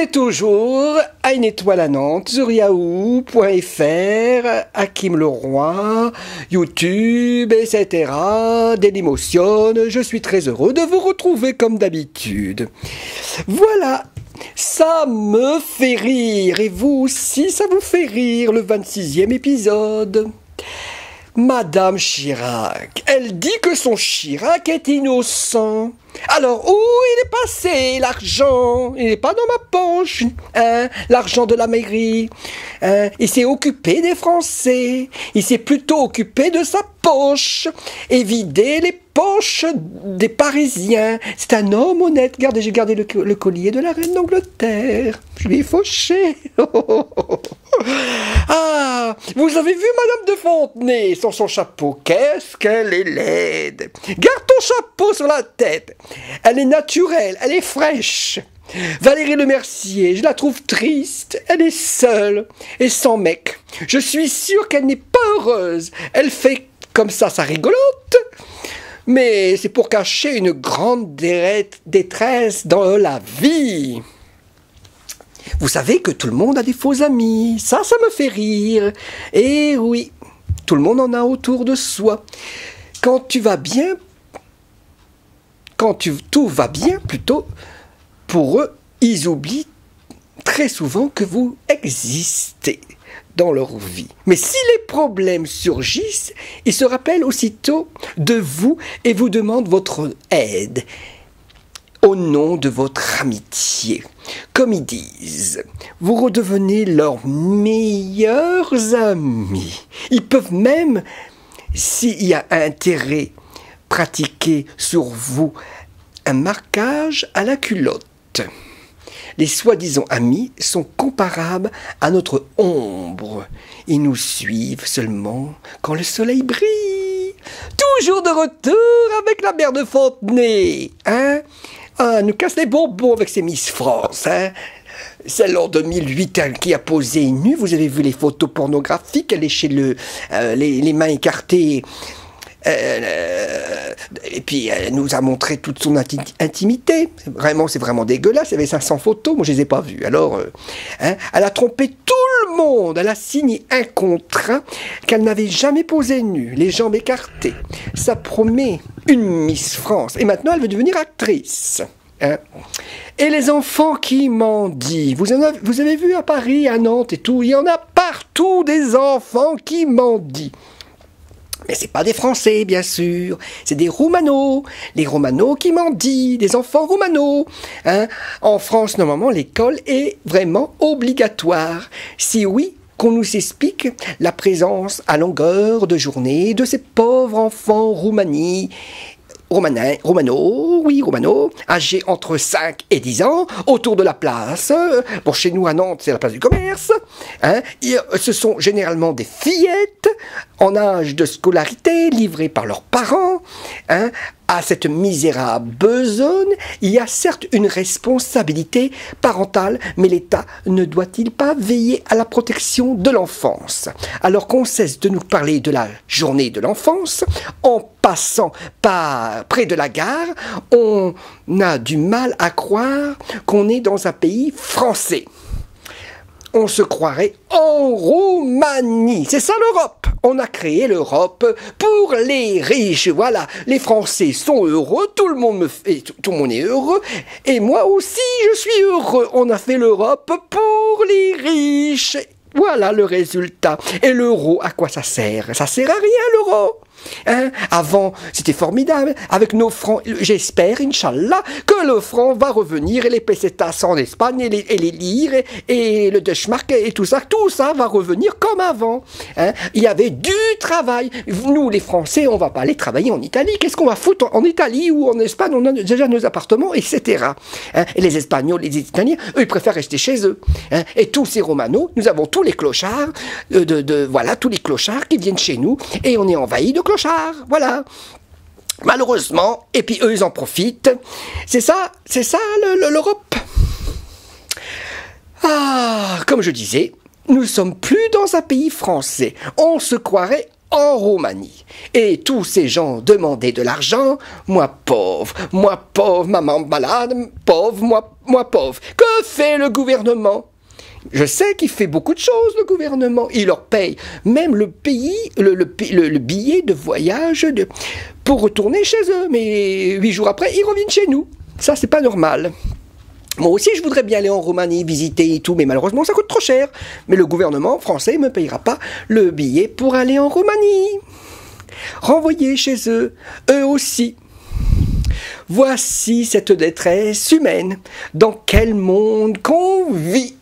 est toujours à une étoile à Nantes, sur yahoo.fr, Hakim Leroy, YouTube, etc. Dailymotion. Je suis très heureux de vous retrouver comme d'habitude. Voilà, ça me fait rire. Et vous aussi, ça vous fait rire, le 26e épisode. Madame Chirac, elle dit que son Chirac est innocent. Alors, où il est passé, l'argent? Il n'est pas dans ma poche, hein, l'argent de la mairie. Il s'est occupé des Français. Il s'est plutôt occupé de sa poche et vidé les poches des Parisiens. C'est un homme honnête. Regardez, j'ai gardé le collier de la reine d'Angleterre. Je lui ai fauché. Ah, vous avez vu Madame de Fontenay sans son chapeau? Qu'est-ce qu'elle est laide! Garde ton chapeau sur la tête. Elle est naturelle, elle est fraîche. Valérie Lemercier, je la trouve triste. Elle est seule et sans mec. Je suis sûre qu'elle n'est pas heureuse. Elle fait comme ça sa rigolote. Mais c'est pour cacher une grande détresse dans la vie. Vous savez que tout le monde a des faux amis. Ça me fait rire. Et oui, tout le monde en a autour de soi. Quand tu vas bien, tout va bien plutôt, pour eux, ils oublient très souvent que vous existez dans leur vie. Mais si les problèmes surgissent, ils se rappellent aussitôt de vous et vous demandent votre aide au nom de votre amitié. Comme ils disent, vous redevenez leurs meilleurs amis. Ils peuvent même, s'il y a intérêt, pratiquer sur vous un marquage à la culotte. Les soi-disant amis sont comparables à notre ombre. Ils nous suivent seulement quand le soleil brille. Toujours de retour avec la mère de Fontenay, hein? Ah, nous casse les bonbons avec ces Miss France, hein? Celle en 2008 qui a posé nue, vous avez vu les photos pornographiques, elle est chez les mains écartées. Et puis elle nous a montré toute son intimité. C'est vraiment dégueulasse. Il y avait 500 photos, moi je les ai pas vues. Alors, elle a trompé tout le monde. Elle a signé un contrat qu'elle n'avait jamais posé nue, les jambes écartées. Ça promet une Miss France. Et maintenant elle veut devenir actrice. Et les enfants qui mendient, vous avez vu à Paris, à Nantes et tout, il y en a partout des enfants qui mendient. Mais c'est pas des Français, bien sûr, c'est des Roumanos, les Roumanos qui mendient, des enfants Roumanos. En France, normalement, l'école est vraiment obligatoire. Si oui, qu'on nous explique la présence à longueur de journée de ces pauvres enfants Romano, âgés entre 5 et 10 ans, autour de la place. Bon, chez nous à Nantes, c'est la place du commerce. Ce sont généralement des fillettes en âge de scolarité, livrées par leurs parents. À cette misérable besogne, il y a certes une responsabilité parentale, mais l'État ne doit-il pas veiller à la protection de l'enfance? Alors qu'on cesse de nous parler de la journée de l'enfance, en passant par près de la gare, on a du mal à croire qu'on est dans un pays français. On se croirait en Roumanie. C'est ça l'Europe. On a créé l'Europe pour les riches. Voilà, les Français sont heureux, tout le monde est heureux, et moi aussi je suis heureux. On a fait l'Europe pour les riches. Voilà le résultat. Et l'euro, à quoi ça sert? Ça sert à rien l'euro. Avant, c'était formidable. Avec nos francs, j'espère, Inch'Allah, que le franc va revenir et les pesetas en Espagne et les lires et le Deutschmark et tout ça va revenir comme avant. Il y avait du travail. Nous, les Français, on va pas aller travailler en Italie. Qu'est-ce qu'on va foutre en Italie ou en Espagne? On a déjà nos appartements, etc. Et les Espagnols, les Italiens, eux, ils préfèrent rester chez eux. Et tous ces Romanos, nous avons tous les clochards, voilà, tous les clochards qui viennent chez nous et on est envahi de clochards. Voilà. Malheureusement, et puis eux ils en profitent. C'est ça l'Europe. Ah, comme je disais, nous sommes plus dans un pays français. On se croirait en Roumanie. Et tous ces gens demandaient de l'argent. Moi pauvre, maman malade, pauvre, moi pauvre. Que fait le gouvernement? Je sais qu'il fait beaucoup de choses, le gouvernement. Il leur paye même le billet de voyage pour retourner chez eux. Mais 8 jours après, ils reviennent chez nous. Ça, c'est pas normal. Moi aussi, je voudrais bien aller en Roumanie, visiter et tout, mais malheureusement, ça coûte trop cher. Mais le gouvernement français ne me payera pas le billet pour aller en Roumanie. Renvoyez chez eux, eux aussi. Voici cette détresse humaine. Dans quel monde qu'on vit?